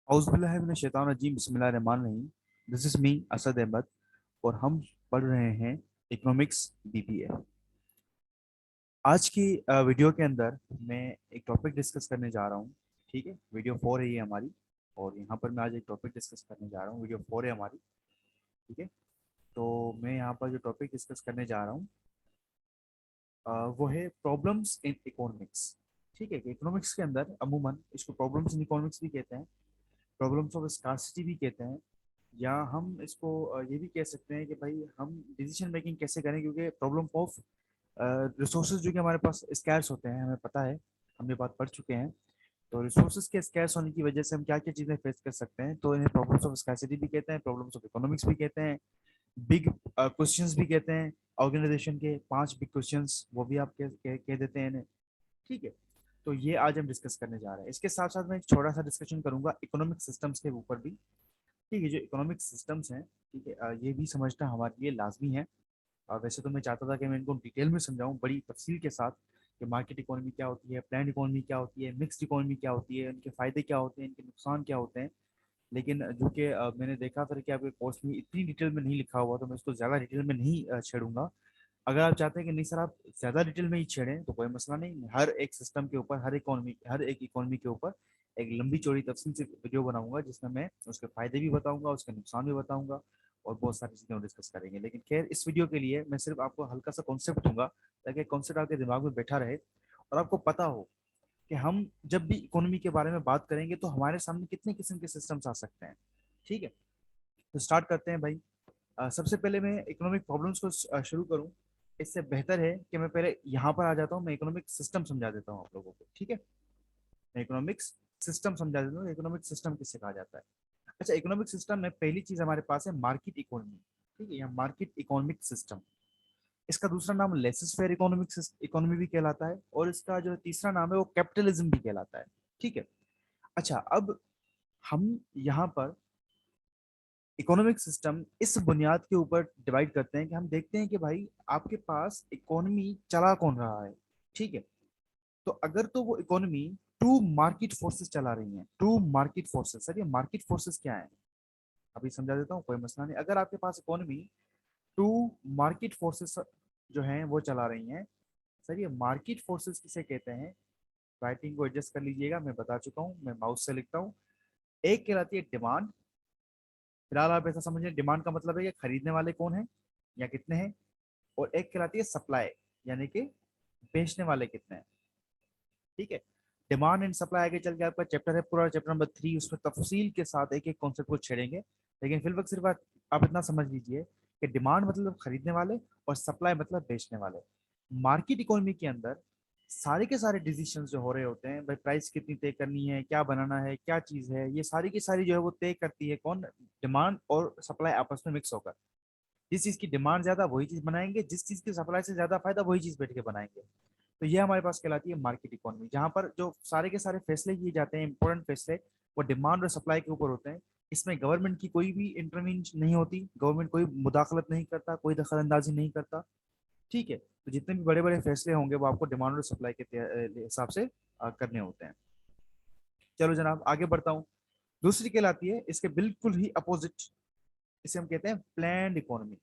औज़ुबिल्लाहि बिस्मिल्लाहिर्रहमानिर्रहीम। This is me Asad Ahmed और हम पढ़ रहे हैं इकोनॉमिक्स बीबीए। आज की वीडियो के अंदर मैं एक टॉपिक डिस्कस करने जा रहा हूँ। ठीक है, वीडियो 4 है ये हमारी और यहाँ पर मैं आज एक टॉपिक डिस्कस करने जा रहा हूँ। वीडियो 4 है हमारी। ठीक है, तो मैं यहाँ पर जो टॉपिक डिस्कस करने जा रहा हूँ वो है प्रॉब्लम्स इन इकोनॉमिक्स। ठीक है, इकोनॉमिक्स के अंदर अमूमन इसको प्रॉब्लम्स इन इकोनॉमिक्स भी कहते हैं, प्रॉब्लम्स ऑफ स्कार्सिटी भी कहते हैं, या हम इसको ये भी कह सकते हैं कि भाई हम डिसीजन मेकिंग कैसे करें, क्योंकि प्रॉब्लम ऑफ रिसोर्सेज जो कि हमारे पास स्कैर्स होते हैं, हमें पता है, हम ये बात पढ़ चुके हैं। तो रिसोर्सेज के स्कैर्स होने की वजह से हम क्या क्या चीज़ें फेस कर सकते हैं, तो इन्हें प्रॉब्लम्स ऑफ स्कैर्सिटी भी कहते हैं, प्रॉब्लम्स ऑफ इकोनॉमिक्स भी कहते हैं, बिग क्वेश्चंस भी कहते हैं। ऑर्गेनाइजेशन के 5 बिग क्वेश्चंस वो भी आप कह देते हैं इन्हें। ठीक है, तो ये आज हम डिस्कस करने जा रहे हैं। इसके साथ साथ मैं एक छोटा सा डिस्कशन करूंगा इकोनॉमिक सिस्टम्स के ऊपर भी। ठीक है, जो इकोनॉमिक सिस्टम्स हैं, ठीक है, ये भी समझना हमारे लिए लाजमी है। वैसे तो मैं चाहता था कि मैं इनको डिटेल में समझाऊं बड़ी तफसील के साथ कि मार्केट इकोनॉमी क्या होती है, प्लान इकोनॉमी क्या होती है, मिक्स्ड इकोनॉमी क्या होती है, इनके फायदे क्या होते हैं, इनके नुकसान क्या होते हैं। लेकिन जो कि मैंने देखा फिर कि आपके कोर्स में इतनी डिटेल में नहीं लिखा हुआ, तो मैं इसको ज़्यादा डिटेल में नहीं छेड़ूंगा। अगर आप चाहते हैं कि नहीं सर आप ज़्यादा डिटेल में ही छेड़ें तो कोई मसला नहीं, हर एक सिस्टम के ऊपर, हर एक इकोनॉमी के ऊपर एक लंबी चौड़ी तफसील से वीडियो बनाऊंगा, जिसमें मैं उसके फायदे भी बताऊंगा, उसके नुकसान भी बताऊंगा और बहुत सारी चीज़ें डिस्कस करेंगे। लेकिन खैर, इस वीडियो के लिए मैं सिर्फ आपको हल्का सा कॉन्सेप्ट दूंगा, ताकि कॉन्सेप्ट आपके दिमाग में बैठा रहे और आपको पता हो कि हम जब भी इकोनॉमी के बारे में बात करेंगे तो हमारे सामने कितने किस्म के सिस्टम्स आ सकते हैं। ठीक है, तो स्टार्ट करते हैं भाई। सबसे पहले मैं इकोनॉमिक प्रॉब्लम्स को शुरू करूं, इससे बेहतर है कि मैं पहले यहाँ पर आ जाता हूँ, मैं इकोनॉमिक सिस्टम समझा देता हूँ आप लोगों को। ठीक है, मैं इकोनॉमिक्स सिस्टम समझा देता हूँ, इकोनॉमिक सिस्टम किससे कहा जाता है। अच्छा, इकोनॉमिक सिस्टम में पहली चीज हमारे पास है मार्केट इकोनॉमी। ठीक है, या मार्केट इकोनॉमिक सिस्टम। इसका दूसरा नाम लेसिस फेयर इकोनॉमिक इकोनॉमी भी कहलाता है, और इसका जो तीसरा नाम है वो कैपिटलिज्म भी कहलाता है। ठीक है, अच्छा, अब हम यहाँ पर इकोनॉमिक सिस्टम इस बुनियाद के ऊपर डिवाइड करते हैं कि हम देखते हैं कि भाई आपके पास इकोनॉमी चला कौन रहा है। ठीक है, तो अगर तो वो इकोनॉमी टू मार्केट फोर्सेस चला रही है, टू मार्केट फोर्सेस। सर ये मार्केट फोर्सेस क्या है, अभी समझा देता हूँ, कोई मसला नहीं। अगर आपके पास इकोनॉमी टू मार्केट फोर्सेस जो हैं वो चला रही हैं, सर ये मार्केट फोर्सेस किसे कहते हैं। राइटिंग को एडजस्ट कर लीजिएगा, मैं बता चुका हूँ, मैं माउस से लिखता हूँ। एक कहलाती है डिमांड। फिलहाल आप ऐसा समझिए, डिमांड का मतलब है कि खरीदने वाले कौन है या कितने हैं। और एक कहलाती है सप्लाई, यानी कि बेचने वाले कितने हैं। ठीक है, डिमांड एंड सप्लाई आगे चल के आपका चैप्टर है पूरा, चैप्टर नंबर 3, उसमें तफसील के साथ एक एक कॉन्सेप्ट को छेड़ेंगे। लेकिन फिल वक्त सिर्फ आप इतना समझ लीजिए कि डिमांड मतलब खरीदने वाले और सप्लाई मतलब बेचने वाले। मार्केट इकोनॉमी के अंदर सारे के सारे डिसीजन जो हो रहे होते हैं, भाई प्राइस कितनी तय करनी है, क्या बनाना है, क्या चीज है, ये सारी की सारी जो है वो तय करती है कौन, डिमांड और सप्लाई आपस में मिक्स होकर। जिस चीज की डिमांड ज्यादा वही चीज बनाएंगे, जिस चीज की सप्लाई से ज्यादा फायदा वही चीज बैठ के बनाएंगे। तो ये हमारे पास कहलाती है मार्केट इकोनॉमी, जहां पर जो सारे के सारे फैसले किए जाते हैं, इंपॉर्टेंट फैसले, वो डिमांड और सप्लाई के ऊपर होते हैं। इसमें गवर्नमेंट की कोई भी इंटरवीन नहीं होती, गवर्नमेंट कोई मुदाखलत नहीं करता, कोई दखल अंदाजी नहीं करता। ठीक है, तो जितने भी बड़े बड़े फैसले होंगे वो आपको डिमांड और सप्लाई के हिसाब से करने होते हैं। चलो जनाब आगे बढ़ता हूँ। दूसरी कहलाती है इसके बिल्कुल ही अपोजिट, इसे हम कहते हैं प्लान्ड इकोनॉमी।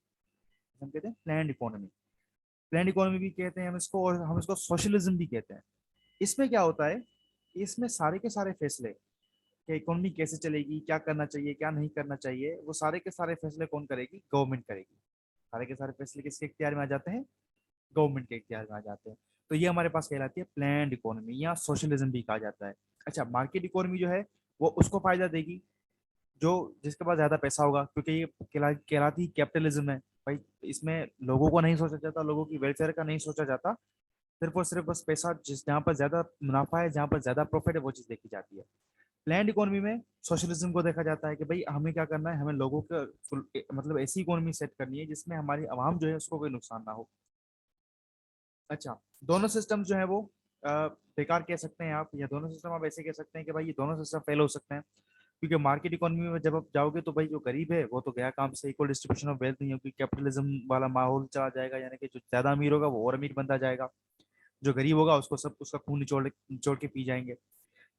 हम कहते हैं प्लान्ड इकोनॉमी, प्लान्ड इकोनॉमी भी कहते हैं हम इसको, और हम इसको सोशलिज्म भी कहते हैं। इसमें क्या होता है, इसमें सारे के सारे फैसले कि इकोनॉमी कैसे चलेगी, क्या करना चाहिए, क्या नहीं करना चाहिए, वो सारे के सारे फैसले कौन करेगी, गवर्नमेंट करेगी। सारे के सारे फैसले किसके इख्तियार में आ जाते हैं, गवर्नमेंट के इख्तियार में आ जाते हैं। तो ये हमारे पास कहलाती है प्लान्ड इकोनॉमी, या सोशलिज्म भी कहा जाता है। अच्छा, मार्केट इकोनॉमी जो है वो उसको फायदा देगी जो जिसके पास ज्यादा पैसा होगा, क्योंकि ये कहलाती कैपिटलिज्म है। भाई इसमें लोगों को नहीं सोचा जाता, लोगों की वेलफेयर का नहीं सोचा जाता, सिर्फ और सिर्फ बस पैसा, जिस जहाँ पर ज्यादा मुनाफा है, जहाँ पर ज्यादा प्रॉफिट है, वो चीज देखी जाती है। प्लान्ड इकोनॉमी में सोशलिज्म को देखा जाता है कि भाई हमें क्या करना है, हमें लोगों का मतलब ऐसी इकोनॉमी सेट करनी है जिसमें हमारी आवाम जो है उसको कोई नुकसान ना हो। अच्छा, दोनों सिस्टम जो है वो बेकार कह सकते हैं आप, या दोनों सिस्टम आप ऐसे कह सकते हैं कि भाई ये दोनों सिस्टम फेल हो सकते हैं। क्योंकि मार्केट इकोनॉमी में जब आप जाओगे तो भाई जो गरीब है वो तो गया काम से, इक्वल डिस्ट्रीब्यूशन ऑफ वेल्थ नहीं होगी, कैपिटलिज्म वाला माहौल चला जाएगा, यानी कि जो ज्यादा अमीर होगा वो और अमीर बनता जाएगा, जो गरीब होगा उसको सब उसका खून निचोड़ निचोड़ के पी जाएंगे।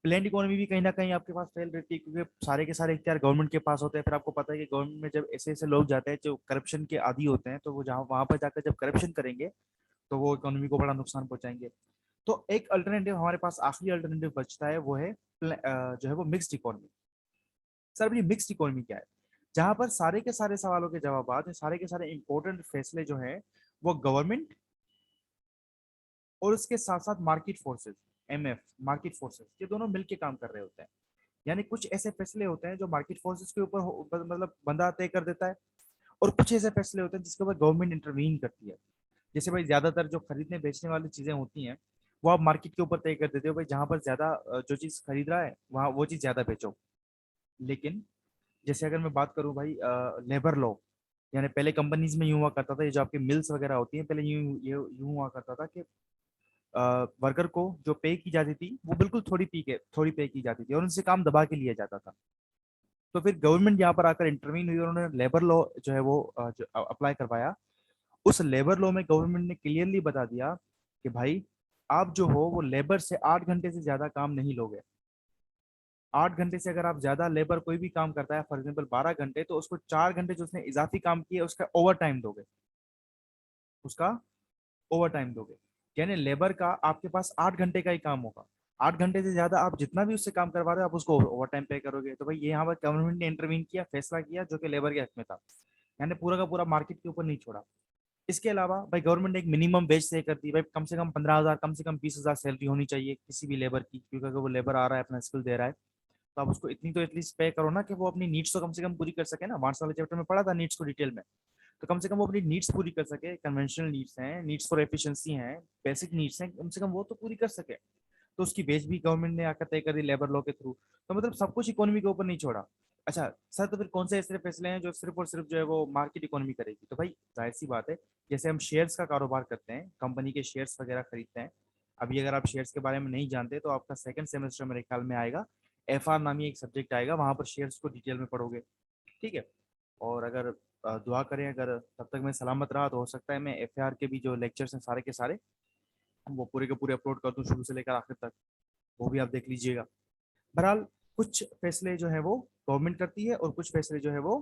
प्लेन इकोनॉमी भी कहीं ना कहीं आपके पास फेल रहती है, क्योंकि सारे के सारे इख्तियार गवर्नमेंट के पास होते हैं। फिर आपको पता है कि गवर्नमेंट में जब ऐसे ऐसे लोग जाते हैं जो करप्शन के आदी होते हैं, तो वो जहाँ वहां पर जाकर जब करप्शन करेंगे तो वो इकोनॉमी को बड़ा नुकसान पहुंचाएंगे। तो एक अल्टरनेटिव हमारे पास, आखिरी अल्टरनेटिव बचता है, वो है जो है वो मिक्स्ड इकोनॉमी। सर ये मिक्स्ड इकोनॉमी क्या है? जहां पर सारे के सारे सवालों के जवाब, सारे के सारे इंपॉर्टेंट फैसले जो है वो गवर्नमेंट और उसके साथ साथ market forces, MF, market forces, ये दोनों मिलकर काम कर रहे होते हैं। यानी कुछ ऐसे फैसले होते हैं जो मार्केट फोर्सेस के ऊपर मतलब बंदा तय कर देता है, और कुछ ऐसे फैसले होते हैं जिसके ऊपर गवर्नमेंट इंटरवीन करती है। जैसे भाई ज्यादातर जो खरीदने बेचने वाली चीजें होती हैं वो आप मार्केट के ऊपर तय कर देते हो, भाई जहां पर ज्यादा जो चीज खरीद रहा है वहां वो चीज ज्यादा बेचो। लेकिन जैसे अगर मैं बात करूं भाई लेबर लॉ, यानी पहले कंपनीज में यूं हुआ करता था, ये जो आपकी मिल्स वगैरह होती हैं, पहले यूं हुआ करता था कि वर्कर को जो पे की जाती थी वो बिल्कुल थोड़ी पे की जाती थी, और उनसे काम दबा के लिया जाता था। तो फिर गवर्नमेंट यहाँ पर आकर इंटरवीन हुई और उन्होंने लेबर लॉ जो है वो जो अप्लाई करवाया। उस लेबर लॉ में गवर्नमेंट ने क्लियरली बता दिया कि भाई आप जो हो वो लेबर से 8 घंटे से ज्यादा काम नहीं लोगे। 8 घंटे से अगर आप ज्यादा लेबर कोई भी काम करता है, फॉर एग्जाम्पल 12 घंटे, तो उसको 4 घंटे जो उसने इजाफी काम किया उसका ओवर टाइम दोगे, उसका ओवर टाइम दोगे। यानी लेबर का आपके पास 8 घंटे का ही काम होगा, 8 घंटे से ज्यादा आप जितना भी उससे काम करवा रहे हो आप उसको ओवर टाइम पे करोगे। तो भाई ये यहाँ पर गवर्नमेंट ने इंटरवीन किया, फैसला किया जो कि लेबर के हक में था, यानी पूरा का पूरा मार्केट के ऊपर नहीं छोड़ा। इसके अलावा भाई गवर्नमेंट ने एक मिनिमम वेज तय कर दी, भाई कम से कम 15,000, कम से कम 20,000 सैलरी होनी चाहिए किसी भी लेबर की, क्योंकि अगर वो लेबर आ रहा है अपना स्किल दे रहा है तो आप उसको इतनी तो एटलीस्ट पे करो ना कि वो अपनी नीड्स तो कम से कम पूरी कर सके ना। मार्क्स वाले चैप्टर में पढ़ा था नीड्स को डिटेल में, तो कम से कम वो अपनी नीड्स पूरी कर सके। कन्वेंशनल नीड्स हैं, नीड्स फॉर एफिशिएंसी हैं, बेसिक नीड्स हैं, कम से कम वो तो पूरी कर सके। तो उसकी बेच भी गवर्नमेंट ने आकर तय कर दी लेबर लॉ के थ्रू। तो मतलब सब कुछ इकोनॉमी के ऊपर नहीं छोड़ा। अच्छा सर, तो फिर कौन से ऐसे फैसले हैं जो सिर्फ और सिर्फ जो है वो मार्केट इकोनॉमी करेगी? तो भाई जाहिर सी बात है, जैसे हम शेयर्स का कारोबार करते हैं, कंपनी के शेयर्स वगैरह खरीदते हैं। अभी अगर आप शेयर्स के बारे में नहीं जानते तो आपका सेकंड सेमेस्टर मेरे ख्याल में आएगा, एफआर नामी एक सब्जेक्ट आएगा, वहां पर शेयर्स को डिटेल में पढ़ोगे। ठीक है। और अगर दुआ करें, अगर तब तक मैं सलामत रहा तो हो सकता है मैं एफआर के भी जो लेक्चर्स हैं सारे के सारे वो पूरे के पूरे अपलोड कर दूं शुरू से लेकर आखिर तक, वो भी आप देख लीजिएगा। बहरहाल कुछ फैसले जो है वो गवर्नमेंट करती है और कुछ फैसले जो है वो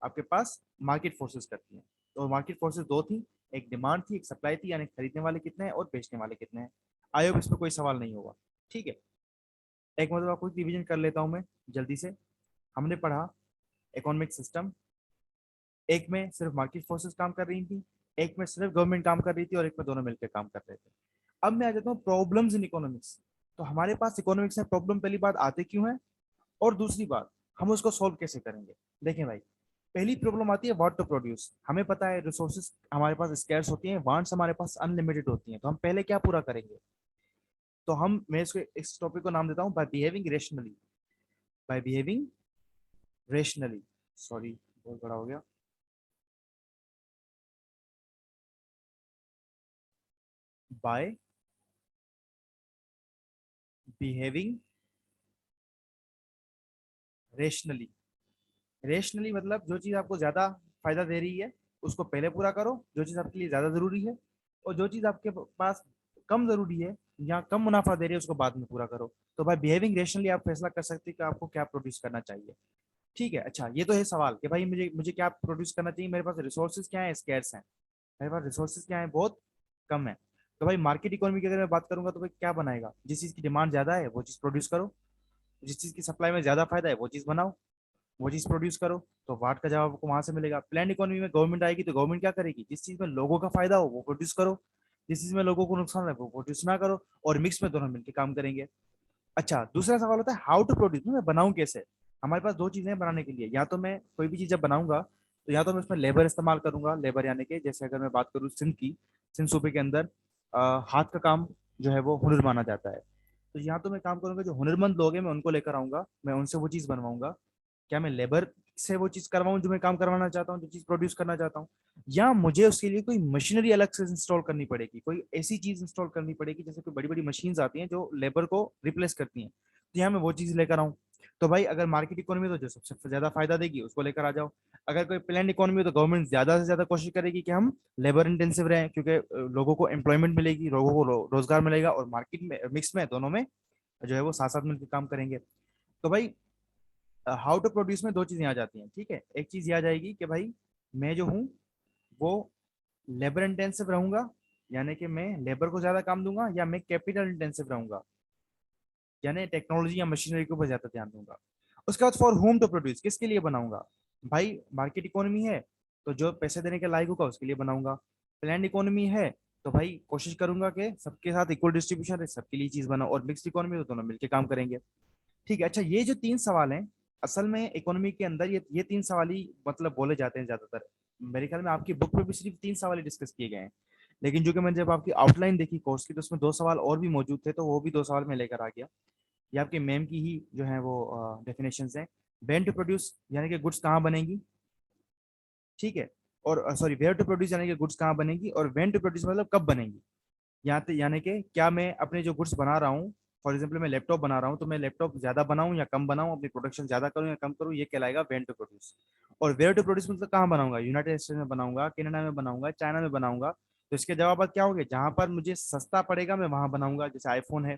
आपके पास मार्केट फोर्सेस करती हैं। तो मार्केट फोर्सेस दो थी, एक डिमांड थी, एक सप्लाई थी, यानी खरीदने वाले कितने हैं और बेचने वाले कितने हैं। आई होप इस पर कोई सवाल नहीं होगा। ठीक है। एक मतलब आपको रिवीजन कर लेता हूं मैं जल्दी से। हमने पढ़ा इकोनॉमिक सिस्टम, एक में सिर्फ मार्केट फोर्सेस काम कर रही थी, एक में सिर्फ गवर्नमेंट काम कर रही थी, और एक में दोनों मिलकर काम कर रहे थे। अब मैं आ जाता हूँ प्रॉब्लम्स इन इकोनॉमिक्स। तो हमारे पास इकोनॉमिक्स में प्रॉब्लम पहली बात आते क्यों है, और दूसरी बात हम उसको सॉल्व कैसे करेंगे। देखें भाई, पहली प्रॉब्लम आती है व्हाट टू प्रोड्यूस। हमें पता है रिसोर्सेज हमारे पास स्कैर्स होती हैं, वांट्स हमारे पास अनलिमिटेड होती हैं, तो हम पहले क्या पूरा करेंगे? तो हम मैं इसको इस टॉपिक को नाम देता हूँ by behaving rationally. By behaving rationally, sorry बहुत बड़ा हो गया। Bye behaving rationally. रेशनली मतलब जो चीज आपको ज्यादा फायदा दे रही है उसको पहले पूरा करो, जो चीज आपके लिए ज्यादा जरूरी है, और जो चीज आपके पास कम जरूरी है या कम मुनाफा दे रही है उसको बाद में पूरा करो। तो भाई बिहेविंग रेशनली आप फैसला कर सकते हैं कि आपको क्या प्रोड्यूस करना चाहिए। ठीक है। अच्छा ये तो है सवाल कि भाई मुझे मुझे क्या प्रोड्यूस करना चाहिए, मेरे पास रिसोर्सेज क्या है, स्कैर्स हैं, मेरे पास रिसोर्सेज क्या है, बहुत कम है। तो भाई मार्केट इकोनॉमी की अगर मैं बात करूंगा तो भाई क्या बनाएगा, जिस चीज की डिमांड ज्यादा है वो चीज प्रोड्यूस करो, जिस चीज की सप्लाई में ज्यादा फायदा है वो चीज बनाओ, वो चीज प्रोड्यूस करो। तो वाट का जवाब आपको वहां से मिलेगा। प्लान इकोनॉमी में गवर्नमेंट आएगी तो गवर्नमेंट क्या करेगी, जिस चीज में लोगों का फायदा हो वो प्रोड्यूस करो, जिस चीज में लोगों को नुकसान है वो प्रोड्यूस ना करो, और मिक्स में दोनों मिलकर काम करेंगे। अच्छा दूसरा सवाल होता है हाउ टू प्रोड्यूस, मैं बनाऊं कैसे। हमारे पास दो चीजें हैं बनाने के लिए, या तो मैं कोई भी चीज जब बनाऊंगा तो या तो मैं उसमें लेबर इस्तेमाल करूंगा, लेबर यानी कि जैसे अगर मैं बात करूँ सिंध की, सिंध सूबे के अंदर हाथ का काम जो है वो हुनर माना जाता है। तो यहाँ तो मैं काम करूंगा, जो हुनरमंद लोग हैं मैं उनको लेकर आऊंगा, मैं उनसे वो चीज बनवाऊंगा। क्या मैं लेबर से वो चीज करवाऊं जो मैं काम करवाना चाहता हूँ, जो चीज प्रोड्यूस करना चाहता हूँ, या मुझे उसके लिए कोई मशीनरी अलग से इंस्टॉल करनी पड़ेगी, कोई ऐसी चीज इंस्टॉल करनी पड़ेगी जैसे कोई बड़ी बड़ी मशीन्स आती हैं जो लेबर को रिप्लेस करती हैं, तो यहाँ मैं वो चीज लेकर आऊँ। तो भाई अगर मार्केट इकोनॉमी तो जो सबसे ज्यादा फायदा देगी उसको लेकर आ जाओ। अगर कोई प्लान इकोनॉमी तो गवर्नमेंट ज्यादा से ज्यादा कोशिश करेगी कि हम लेबर इंटेंसिव रहें, क्योंकि लोगों को एम्प्लॉयमेंट मिलेगी, लोगों को रोजगार मिलेगा, और मार्केट में मिक्स में दोनों में जो है वो साथ साथ मिलकर काम करेंगे। तो भाई हाउ टू प्रोड्यूस में दो चीजें आ जाती हैं, ठीक है। एक चीज ये आ जाएगी कि भाई मैं जो हूँ वो लेबर इंटेंसिव रहूंगा, यानी कि मैं लेबर को ज्यादा काम दूंगा, या मैं कैपिटल इंटेंसिव रहूंगा, यानी टेक्नोलॉजी या मशीनरी के ऊपर ज्यादा ध्यान दूंगा। उसके बाद फॉर होम टू प्रोड्यूस, किसके लिए बनाऊंगा? भाई मार्केट इकोनॉमी है तो जो पैसे देने के लायक होगा उसके लिए बनाऊंगा। प्लान इकोनॉमी है तो भाई कोशिश करूंगा कि सबके साथ इक्वल डिस्ट्रीब्यूशन रहे, सबके लिए चीज बनाओ। और मिक्स्ड इकोनॉमी तो दोनों मिलकर काम करेंगे। ठीक है। अच्छा, ये जो तीन सवाल हैं, असल में इकोनॉमी के अंदर ये तीन सवाल ही मतलब बोले जाते हैं ज्यादातर। मेरे ख्याल में आपकी बुक में भी सिर्फ तीन सवाल ही डिस्कस किए गए हैं, लेकिन जो कि मैंने जब आपकी आउटलाइन देखी कोर्स की तो उसमें दो सवाल और भी मौजूद थे, तो वो भी दो सवाल मैं लेकर आ गया। ये आपके मैम की ही जो है वो डेफिनेशन है। वेन टू प्रोड्यूस यानी कि गुड्स कहाँ बनेंगी, ठीक है। और सॉरी, वेयर टू प्रोड्यूस यानी कि गुड्स कहाँ बनेंगी, और वेन टू प्रोड्यूस मतलब कब बनेंगी। यहाँ पे यानी कि क्या मैं अपने जो गुड्स बना रहा हूँ, फॉर एग्जाम्पल मैं लैपटॉप बना रहा हूँ, तो मैं लैपटॉप ज्यादा बनाऊँ या कम बनाऊँ, अपनी प्रोडक्शन ज्यादा करूँ या कम करूँ, ये कहलाएगा वेन टू प्रोड्यूस। और वेयर टू प्रोड्यूस मतलब कहाँ बनाऊंगा, यूनाइटेड स्टेट्स में बनाऊंगा, कनाडा में बनाऊंगा, चाइना में बनाऊंगा। तो इसके जवाब क्या हो गए, जहां पर मुझे सस्ता पड़ेगा मैं वहां बनाऊंगा। जैसे आईफोन है,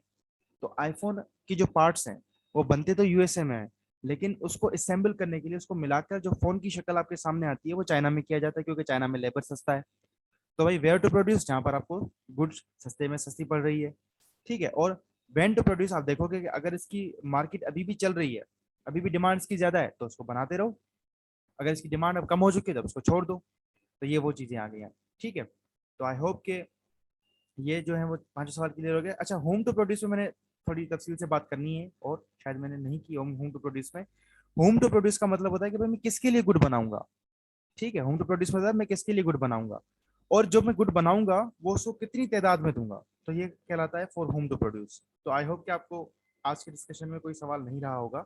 तो आईफोन की जो पार्ट्स हैं वो बनते तो यूएसए में है, लेकिन उसको असेंबल करने के लिए, उसको मिलाकर जो फोन की शक्ल आपके सामने आती है वो चाइना में किया जाता है, क्योंकि चाइना में लेबर सस्ता है। तो भाई वेयर टू प्रोड्यूस जहां पर आपको गुड्स सस्ते में सस्ती पड़ रही है, ठीक है। और वेन टू प्रोड्यूस आप देखोगे कि अगर इसकी मार्केट अभी भी चल रही है, अभी भी डिमांड इसकी ज्यादा है, तो उसको बनाते रहो। अगर इसकी डिमांड अब कम हो चुकी है तो उसको छोड़ दो। तो ये वो चीजें आ गई हैं, ठीक है। तो आई होप के ये जो है वो पांचों सवाल क्लियर हो गए। अच्छा, होम टू प्रोड्यूस में मैंने थोड़ी तफसील से बात करनी है, और शायद मैंने नहीं की होम टू प्रोड्यूस में। होम टू प्रोड्यूस का मतलब होता है कि भाई मैं किसके लिए गुड बनाऊंगा, ठीक है। होम टू प्रोड्यूस मतलब मैं किसके लिए गुड बनाऊंगा, और जो मैं गुड बनाऊंगा वो उसको कितनी तादाद में दूंगा, तो ये कहलाता है फॉर होम टू प्रोड्यूस। तो आई होप कि आपको आज के डिस्कशन में कोई सवाल नहीं रहा होगा।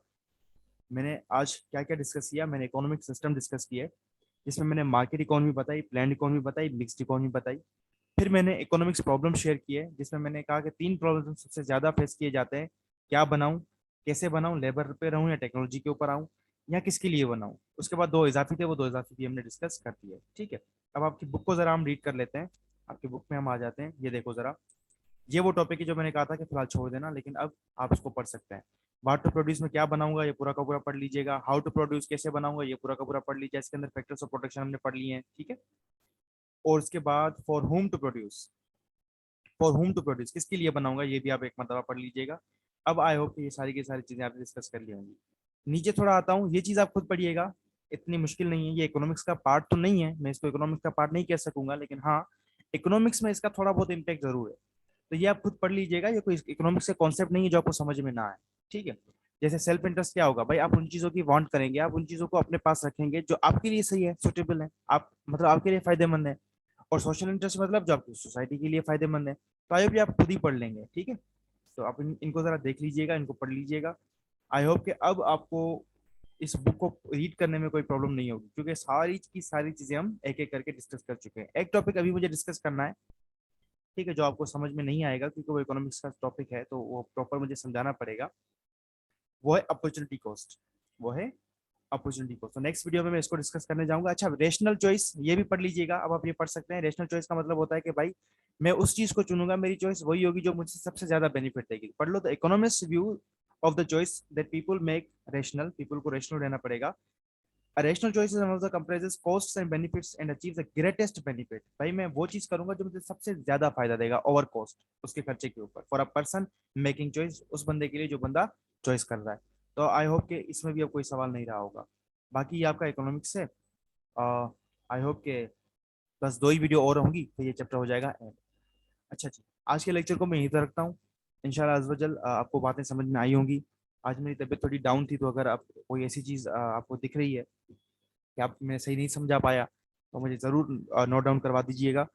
मैंने आज क्या क्या डिस्कस किया, मैंने इकोनॉमिक सिस्टम डिस्कस किया है, जिसमें मैंने मार्केट इकोनॉमी बताई, प्लान इकोनॉमी बताई, मिक्स्ड इकोनॉमी बताई। फिर मैंने इकोनॉमिक्स प्रॉब्लम शेयर किए, जिसमें मैंने कहा कि तीन प्रॉब्लम सबसे ज्यादा फेस किए जाते हैं। क्या बनाऊं, कैसे बनाऊं, लेबर पे रहूं या टेक्नोलॉजी के ऊपर आऊं, या किसके लिए बनाऊं। उसके बाद दो इजाफी थे, वो दो इजाफी भी हमने डिस्कस कर दिए, ठीक है। अब आपकी बुक को जरा हम रीड कर लेते हैं। आपकी बुक में हम आ जाते हैं, ये देखो जरा। ये वो टॉपिक है जो मैंने कहा था कि फिलहाल छोड़ देना, लेकिन अब आप इसको पढ़ सकते हैं। वाट टू प्रोड्यूस में क्या बनाऊंगा, ये पूरा का पूरा पढ़ लीजिएगा। हाउ टू प्रोड्यूस कैसे बनाऊंगा, ये पूरा का पूरा पढ़ लीजिए। इसके अंदर फैक्टर्स ऑफ प्रोडक्शन हमने पढ़ लिए हैं, ठीक है। और उसके बाद for home to produce, for home to produce किसके लिए बनाऊंगा, ये भी आप एक मरतबा पढ़ लीजिएगा। अब आई होप कि ये सारी की सारी चीजें आपने डिस्कस कर ली होंगी। नीचे थोड़ा आता हूँ, ये चीज आप खुद पढ़िएगा, इतनी मुश्किल नहीं है। ये इकोनॉमिक्स का पार्ट तो नहीं है, मैं इसको इकोनॉमिक्स का पार्ट नहीं कह सकूंगा, लेकिन हाँ इकोनॉमिक्स में इसका थोड़ा बहुत इम्पैक्ट जरूर है। तो ये आप खुद पढ़ लीजिएगा, ये कोई इकोनॉमिक्स का कॉन्सेप्ट नहीं है जो आपको समझ में ना आए, ठीक है। जैसे सेल्फ इंटरेस्ट क्या होगा, भाई आप उन चीजों की वांट करेंगे, आप उन चीजों को अपने पास रखेंगे जो आपके लिए सही है, सुटेबल है, आप मतलब आपके लिए फायदेमंद है। और सोशल इंटरेस्ट मतलब जो आपकी सोसाइटी के लिए फायदेमंद है। तो आइए भी आप खुद ही पढ़ लेंगे, ठीक है। तो आप इनको जरा देख लीजिएगा, इनको पढ़ लीजिएगा। आई होप कि अब आपको इस बुक को रीड करने में कोई प्रॉब्लम नहीं होगी, क्योंकि सारी की सारी चीजें हम एक एक करके डिस्कस कर चुके हैं। एक टॉपिक अभी मुझे डिस्कस करना है, ठीक है, जो आपको समझ में नहीं आएगा क्योंकि वो इकोनॉमिक्स का टॉपिक है, तो वो प्रॉपर मुझे समझाना पड़ेगा। वो है अपॉर्चुनिटी कॉस्ट, वो है अपॉर्चुनिटी कॉस्ट। तो नेक्स्ट वीडियो में मैं इसको डिस्कस करने जाऊंगा। अच्छा, रेशनल चॉइस ये भी पढ़ लीजिएगा। अब आप ये पढ़ सकते हैं, रेशनल चॉइस का मतलब होता है कि भाई मैं उस चीज को चुनूंगा, मेरी चॉइस वही होगी जो मुझे सबसे ज्यादा बेनिफिट देगी। पढ़ लो, the economist view of the choice that people make rational, people को रेशनल रहना पड़ेगा। A rational choice is one of the comprises costs and benefits and achieves the greatest benefit। भाई मैं वो चीज करूंगा जो मुझे सबसे ज्यादा फायदा देगा ओवर कॉस्ट, उसके खर्चे के ऊपर। For a person making choice, उस बंदे के लिए जो बंदा चॉइस कर रहा है। तो आई होप कि इसमें भी अब कोई सवाल नहीं रहा होगा। बाकी ये आपका इकोनॉमिक्स है। आई होप के बस दो ही वीडियो और होंगी तो ये चैप्टर हो जाएगा end। अच्छा जी, आज के लेक्चर को मैं यहीं तक रखता हूँ। इंशाल्लाह अज़ वजल आपको बातें समझ में आई होंगी। आज मेरी तबीयत थोड़ी डाउन थी, तो अगर आप कोई ऐसी चीज़ आपको दिख रही है कि आप मैं सही नहीं समझा पाया, तो मुझे ज़रूर नोट डाउन करवा दीजिएगा,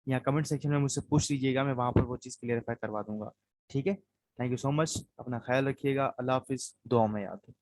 या कमेंट सेक्शन में मुझसे पूछ लीजिएगा, मैं वहाँ पर वो चीज़ क्लियरफाई करवा दूंगा, ठीक है। थैंक यू सो मच, अपना ख्याल रखिएगा। अल्लाह हाफिज़, दुआ में याद।